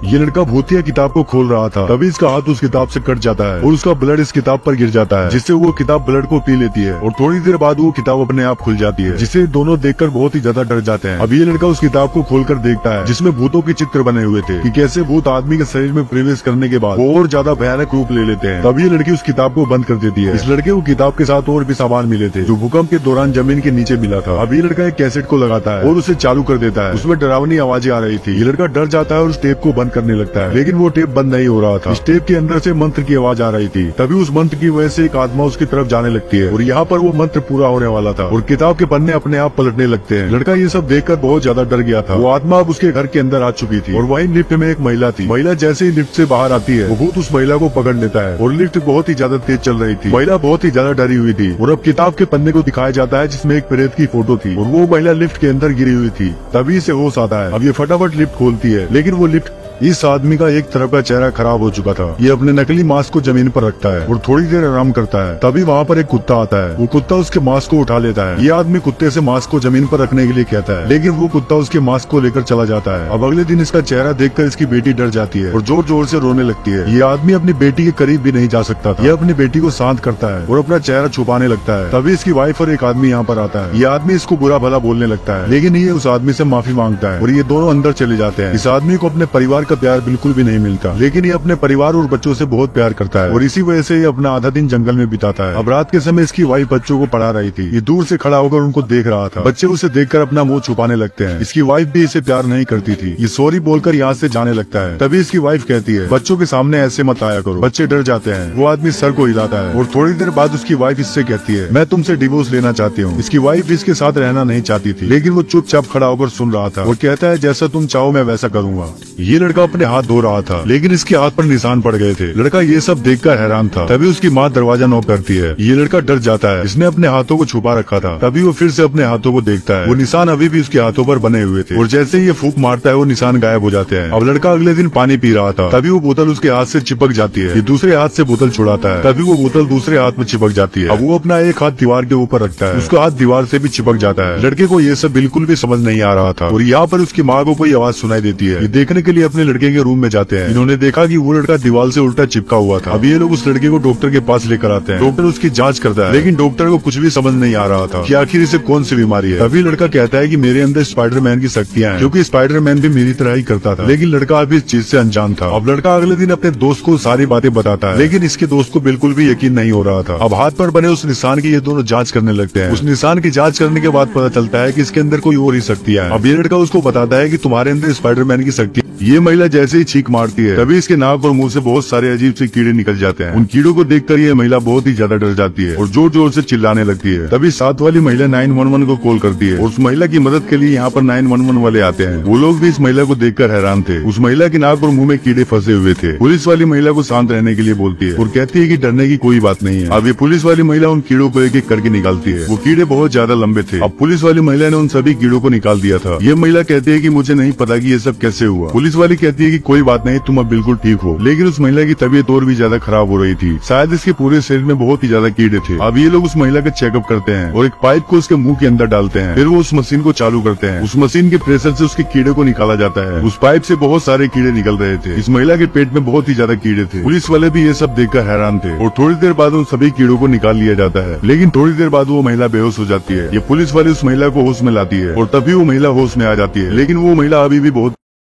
ये लड़का भूतिया किताब को खोल रहा था, तभी इसका हाथ उस किताब से कट जाता है और उसका ब्लड इस किताब पर गिर जाता है, जिससे वो किताब ब्लड को पी लेती है और थोड़ी देर बाद वो किताब अपने आप खुल जाती है, जिसे दोनों देखकर बहुत ही ज्यादा डर जाते हैं। अब ये लड़का उस किताब को खोलकर देखता है जिसमें भूतों के चित्र बने हुए थे कि कैसे भूत आदमी के शरीर में प्रवेश करने के बाद और ज्यादा भयानक रूप ले लेते हैं। तब ये लड़की उस किताब को बंद कर देती है। इस लड़के को किताब के साथ और भी सामान मिले थे जो भूकंप के दौरान जमीन के नीचे मिला था। अब ये लड़का एक कैसेट को लगाता है और उसे चालू कर देता है। उसमें डरावनी आवाजें आ रही थी। ये लड़का डर जाता है और उस टेप को बंद करने लगता है, लेकिन वो टेप बंद नहीं हो रहा था। इस टेप के अंदर से मंत्र की आवाज आ रही थी। तभी उस मंत्र की वजह से एक आत्मा उसकी तरफ जाने लगती है और यहाँ पर वो मंत्र पूरा होने वाला था और किताब के पन्ने अपने आप पलटने लगते हैं। लड़का ये सब देखकर बहुत ज्यादा डर गया था। वो आत्मा अब उसके घर के अंदर आ चुकी थी और वहीं लिफ्ट में एक महिला थी। महिला जैसे ही लिफ्ट से बाहर आती है वो भूत उस महिला को पकड़ लेता है और लिफ्ट बहुत ही ज्यादा तेज चल रही थी। महिला बहुत ही ज्यादा डरी हुई थी और अब किताब के पन्ने को दिखाया जाता है जिसमें एक प्रेत की फोटो थी और वो महिला लिफ्ट के अंदर गिरी हुई थी। तभी से होश आता है। अब ये फटाफट लिफ्ट खोलती है, लेकिन वो लिफ्ट इस आदमी का एक तरफ का चेहरा खराब हो चुका था। ये अपने नकली मास्क को जमीन पर रखता है और थोड़ी देर आराम करता है। तभी वहाँ पर एक कुत्ता आता है। वो कुत्ता उसके मास्क को उठा लेता है। ये आदमी कुत्ते से मास्क को जमीन पर रखने के लिए कहता है, लेकिन वो कुत्ता उसके मास्क को लेकर चला जाता है। अब अगले दिन इसका चेहरा देखकर इसकी बेटी डर जाती है और जोर जोर से रोने लगती है। ये आदमी अपनी बेटी के करीब भी नहीं जा सकता था। ये अपनी बेटी को शांत करता है और अपना चेहरा छुपाने लगता है। तभी इसकी वाइफ और एक आदमी यहाँ पर आता है। ये आदमी इसको बुरा भला बोलने लगता है, लेकिन ये उस आदमी से माफी मांगता है और ये दोनों अंदर चले जाते हैं। इस आदमी को अपने परिवार का प्यार बिल्कुल भी नहीं मिलता, लेकिन ये अपने परिवार और बच्चों से बहुत प्यार करता है और इसी वजह से ये अपना आधा दिन जंगल में बिताता है। अब रात के समय इसकी वाइफ बच्चों को पढ़ा रही थी। ये दूर से खड़ा होकर उनको देख रहा था। बच्चे उसे देखकर अपना मुंह छुपाने लगते हैं। इसकी वाइफ भी इसे प्यार नहीं करती थी। ये सॉरी बोलकर यहाँ से जाने लगता है। तभी इसकी वाइफ कहती है, बच्चों के सामने ऐसे मत आया करो, बच्चे डर जाते हैं। वो आदमी सर को हिलाता है और थोड़ी देर बाद उसकी वाइफ इससे कहती है, मैं तुमसे डिवोर्स लेना चाहती हूँ। इसकी वाइफ इसके साथ रहना नहीं चाहती थी, लेकिन वो चुपचाप खड़ा होकर सुन रहा था और कहता है, जैसा तुम चाहो मैं वैसा करूंगा। ये लड़का अपने हाथ धो रहा था, लेकिन इसके हाथ पर निशान पड़ गए थे। लड़का ये सब देखकर हैरान था। तभी उसकी माँ दरवाजा नॉक करती है। ये लड़का डर जाता है। इसने अपने हाथों को छुपा रखा था। तभी वो फिर से अपने हाथों को देखता है। वो निशान अभी भी उसके हाथों पर बने हुए थे और जैसे ही ये फूंक मारता है वो निशान गायब हो जाते हैं। अब लड़का अगले दिन पानी पी रहा था। तभी वो बोतल उसके हाथ से चिपक जाती है। ये दूसरे हाथ से बोतल छुड़ाता है। तभी वो बोतल दूसरे हाथ में चिपक जाती है। अब वो अपना एक हाथ दीवार के ऊपर रखता है। उसका हाथ दीवार से भी चिपक जाता है। लड़के को ये सब बिल्कुल भी समझ नहीं आ रहा था और यहाँ पर उसकी माँ को कोई आवाज सुनाई देती है। ये देखने के लिए अपने लड़के के रूम में जाते हैं। इन्होंने देखा कि वो लड़का दीवार से उल्टा चिपका हुआ था। अब ये लोग उस लड़के को डॉक्टर के पास लेकर आते हैं। डॉक्टर उसकी जांच करता है, लेकिन डॉक्टर को कुछ भी समझ नहीं आ रहा था कि आखिर इसे कौन सी बीमारी है। तभी लड़का कहता है कि मेरे अंदर स्पाइडरमैन की शक्तियां हैं, क्योंकि स्पाइडरमैन भी मेरी तरह ही करता था। लेकिन लड़का अभी इस चीज से अनजान था। अब लड़का अगले दिन अपने दोस्त को सारी बातें बताता है, लेकिन इसके दोस्त को बिल्कुल भी यकीन नहीं हो रहा था। अब हाथ पर बने उस निशान की ये दोनों जांच करने लगते हैं। उस निशान की जांच करने के बाद पता चलता है कि इसके अंदर कोई और ही शक्तियां हैं। अब ये लड़का उसको बताता है कि तुम्हारे अंदर स्पाइडरमैन की शक्ति। ये महिला जैसे ही चीख मारती है, तभी इसके नाक और मुंह से बहुत सारे अजीब से कीड़े निकल जाते हैं। उन कीड़ों को देखकर ये महिला बहुत ही ज्यादा डर जाती है और जोर जोर से चिल्लाने लगती है। तभी साथ वाली महिला 911 को कॉल करती है और उस महिला की मदद के लिए यहाँ पर 911 वाले आते हैं। वो लोग भी इस महिला को देखकर हैरान थे। उस महिला की नाक और मुंह में कीड़े फंसे हुए थे। पुलिस वाली महिला को शांत रहने के लिए बोलती है और कहती है कि डरने की कोई बात नहीं है। अब ये पुलिस वाली महिला उन कीड़ों को एक एक करके निकालती है। वो कीड़े बहुत ज्यादा लंबे थे। अब पुलिस वाली महिला ने उन सभी कीड़ों को निकाल दिया था। ये महिला कहती है कि मुझे नहीं पता कि ये सब कैसे हुआ। पुलिस वाली कहती है कि कोई बात नहीं, तुम अब बिल्कुल ठीक हो। लेकिन उस महिला की तबीयत और भी ज्यादा खराब हो रही थी। शायद इसके पूरे शरीर में बहुत ही ज्यादा कीड़े थे। अब ये लोग उस महिला का चेकअप करते हैं और एक पाइप को उसके मुंह के अंदर डालते हैं। फिर वो उस मशीन को चालू करते हैं। उस मशीन के प्रेशर से उसके कीड़े को निकाला जाता है। उस पाइप से बहुत सारे कीड़े निकल रहे थे। इस महिला के पेट में बहुत ही ज्यादा कीड़े थे। पुलिस वाले भी ये सब देखकर हैरान थे और थोड़ी देर बाद उन सभी कीड़ों को निकाल लिया जाता है। लेकिन थोड़ी देर बाद वो महिला बेहोश हो जाती है। ये पुलिस वाले उस महिला को होश में लाती है और तभी वो महिला होश में आ जाती है। लेकिन वो महिला अभी भी बहुत